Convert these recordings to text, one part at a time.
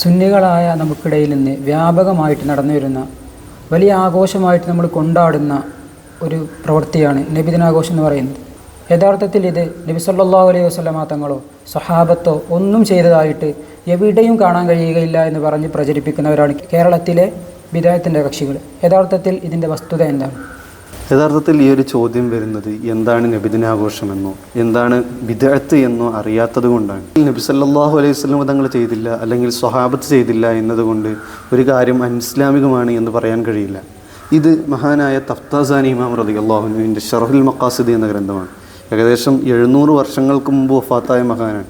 സുന്നികളായ നമുക്കിടയിൽ നിന്ന് വ്യാപകമായിട്ട് നടന്നു വരുന്ന വലിയ ആഘോഷമായിട്ട് നമ്മൾ കൊണ്ടാടുന്ന ഒരു പ്രവൃത്തിയാണ് നബിദിനാഘോഷം എന്ന് പറയുന്നത്. യഥാർത്ഥത്തിൽ ഇത് നബി സല്ലല്ലാഹു അലൈഹി വസല്ലമ തങ്ങളോ സ്വഹാബത്തോ ഒന്നും ചെയ്തതായിട്ട് എവിടെയും കാണാൻ കഴിയുകയില്ല എന്ന് പറഞ്ഞ് പ്രചരിപ്പിക്കുന്നവരാണ് കേരളത്തിലെ ബിദഅത്തിന്റെ കക്ഷികൾ. യഥാർത്ഥത്തിൽ ഇതിൻ്റെ വസ്തുത എന്താണ്? യഥാർത്ഥത്തിൽ ഈ ഒരു ചോദ്യം വരുന്നത് എന്താണ് നബിദിനാഘോഷമെന്നോ എന്താണ് ബിദഅത്ത് എന്നോ അറിയാത്തത് കൊണ്ടാണ്. നബി സല്ലല്ലാഹു അലൈഹി വസല്ലം തങ്ങൾ ചെയ്തില്ല അല്ലെങ്കിൽ സ്വഹാബത്ത് ചെയ്തില്ല എന്നതുകൊണ്ട് ഒരു കാര്യം അനിസ്ലാമികമാണ് എന്ന് പറയാൻ കഴിയില്ല. ഇത് മഹാനായ തഫ്താസാനി ഇമാം റളിയല്ലാഹു അൻഹുവിൻ്റെ ഷറഹുൽ മഖാസിദ് എന്ന ഗ്രന്ഥമാണ്. ഏകദേശം 700 വർഷങ്ങൾക്ക് മുമ്പ് വഫാത്തായ മഹാനാണ്.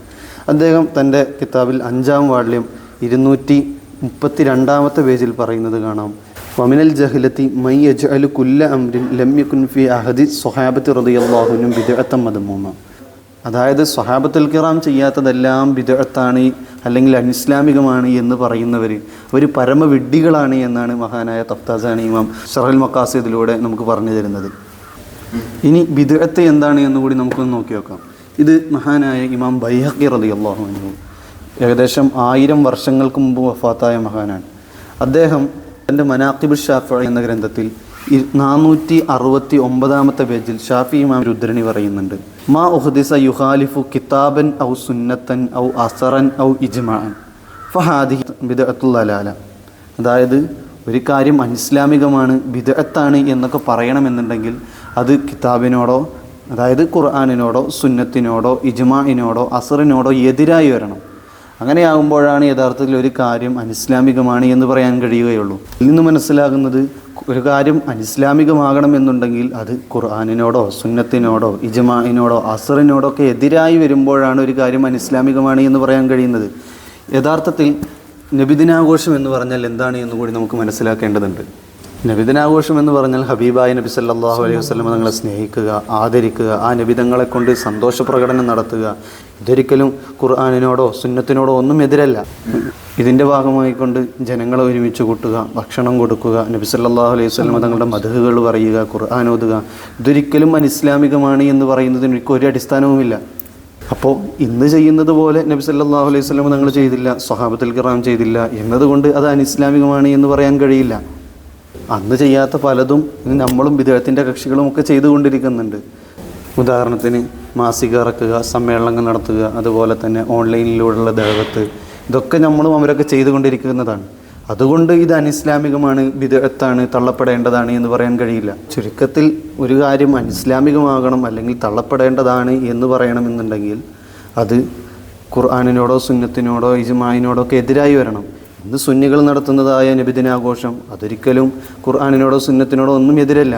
അദ്ദേഹം തൻ്റെ കിതാബിൽ 5-ാം വാള്യം 232-ാമത്തെ പേജിൽ പറയുന്നത് കാണാം, വമിനൽ ജഹ്ലത്തി മൻ യജ്അലു കുല്ല അംരിൻ ലം യകുൻ ഫീ അഹദി സ്വഹാബത്തി റളിയല്ലാഹു അൻഹും ബിദ്അത്തൻ മദ്മൂമ. അതായത് സ്വഹാബത്തുൽ കിറാം ചെയ്യാത്തതെല്ലാം ബിദ്അത്താണ് അല്ലെങ്കിൽ അനിസ്ലാമികമാണ് എന്ന് പറയുന്നവർ ഒരു പരമവിഡ്ഢികളാണ് എന്നാണ് മഹാനായ തഫ്താസാനി ഇമാം ഷറഹുൽ മഖാസിദിലൂടെ നമുക്ക് പറഞ്ഞു തരുന്നത്. ഇനി ബിദ്അത്ത് എന്താണ് എന്നുകൂടി നമുക്കൊന്ന് നോക്കി നോക്കാം. ഇത് മഹാനായ ഇമാം ബൈഹഖി റളിയല്ലാഹു അൻഹു ഏകദേശം 1000 വർഷങ്ങൾക്ക് മുമ്പ് വഫാത്തായ മഹാനാണ്. അദ്ദേഹം തൻ്റെ മനാഖിബ് ഷാഫിഈ എന്ന ഗ്രന്ഥത്തിൽ 469-ാമത്തെ പേജിൽ ഷാഫി ഇമാം ഉദ്ധരണി പറയുന്നുണ്ട്, മാ ഉഹ്ദിസ യുഖാലിഫു കിതാബൻ ഔ സുന്നത്തൻ ഔ അസറൻ ഔ ഇജ്മാഅൻ ഫഹാദിഹി ബിദ്അത്തുൽ ദലാല. അതായത് ഒരു കാര്യം അനിസ്ലാമികമാണ്, ബിദ്അത്താണ് എന്നൊക്കെ പറയണമെന്നുണ്ടെങ്കിൽ അത് കിതാബിനോടോ അതായത് ഖുർആനിനോടോ സുന്നത്തിനോടോ ഇജ്മാഇനോടോ അസറിനോടോ എതിരായി വരണം. അങ്ങനെയാകുമ്പോഴാണ് യഥാർത്ഥത്തിൽ ഒരു കാര്യം അനിസ്ലാമികമാണ് എന്ന് പറയാൻ കഴിയുകയുള്ളൂ. ഇതിൽ നിന്ന് മനസ്സിലാകുന്നത് ഒരു കാര്യം അനിസ്ലാമികമാകണമെന്നുണ്ടെങ്കിൽ അത് ഖുർആനിനോടോ സുന്നത്തിനോടോ ഇജ്മാഇനോടോ അസറിനോടോ ഒക്കെ എതിരായി വരുമ്പോഴാണ് ഒരു കാര്യം അനിസ്ലാമികമാണ് എന്ന് പറയാൻ കഴിയുന്നത്. യഥാർത്ഥത്തിൽ നബിദിനാഘോഷം എന്ന് പറഞ്ഞാൽ എന്താണ് എന്ന് കൂടി നമുക്ക് മനസ്സിലാക്കേണ്ടതുണ്ട്. നബിദിനാഘോഷം എന്ന് പറഞ്ഞാൽ ഹബീബായ നബി സല്ലല്ലാഹു അലൈഹി വസല്ലം തങ്ങളെ സ്നേഹിക്കുക, ആദരിക്കുക, ആ നബിതങ്ങളെ കൊണ്ട് സന്തോഷപ്രകടനം നടത്തുക. ഇതൊരിക്കലും ഖുർആനിനോടോ സുന്നത്തിനോടോ ഒന്നും എതിരല്ല. ഇതിൻ്റെ ഭാഗമായിക്കൊണ്ട് ജനങ്ങളെ ഒരുമിച്ച് കൂട്ടുക, ഭക്ഷണം കൊടുക്കുക, നബി സല്ലല്ലാഹു അലൈഹി വസല്ലം തങ്ങളുടെ മദ്ഹുകൾ പറയുക, ഖുർആൻ ഓതുക, ഇതൊരിക്കലും അനിസ്ലാമികമാണ് എന്ന് പറയുന്നതിന് ഒരു അടിസ്ഥാനവുമില്ല. അപ്പോൾ ഇന്ന് ചെയ്യുന്നത് പോലെ നബി സല്ലല്ലാഹു അലൈഹി വസല്ലം തങ്ങൾ ചെയ്തില്ല, സ്വഹാബത്തുൽ കിറാം ചെയ്തില്ല എന്നതുകൊണ്ട് അത് അനിസ്ലാമികമാണ് എന്ന് പറയാൻ കഴിയില്ല. അന്ന് ചെയ്യാത്ത പലതും നമ്മളും ബിദ്അത്തിന്റെ കക്ഷികളും ഒക്കെ ചെയ്തുകൊണ്ടിരിക്കുന്നുണ്ട്. ഉദാഹരണത്തിന് മാസിക ഇറക്കുക, സമ്മേളനങ്ങൾ നടത്തുക, അതുപോലെ തന്നെ ഓൺലൈനിലൂടെയുള്ള ദഅവത്ത്, ഇതൊക്കെ നമ്മളും അവരൊക്കെ ചെയ്തുകൊണ്ടിരിക്കുന്നതാണ്. അതുകൊണ്ട് ഇത് അനിസ്ലാമികമാണ്, ബിദ്അത്താണ്, തള്ളപ്പെടേണ്ടതാണ് എന്ന് പറയാൻ കഴിയില്ല. ചുരുക്കത്തിൽ ഒരു കാര്യം അനിസ്ലാമികമാകണം അല്ലെങ്കിൽ തള്ളപ്പെടേണ്ടതാണ് എന്ന് പറയണമെന്നുണ്ടെങ്കിൽ അത് ഖുർആനിനോടോ സുന്നത്തിനോടോ ഇജ്മാഇനോടോ ഒക്കെ എതിരായി വരണം. ഇന്ന് സുന്നികൾ നടത്തുന്നതായ നബിദിനാഘോഷം അതൊരിക്കലും ഖുർആനിനോടോ സുന്നത്തിനോടോ ഒന്നും എതിരല്ല.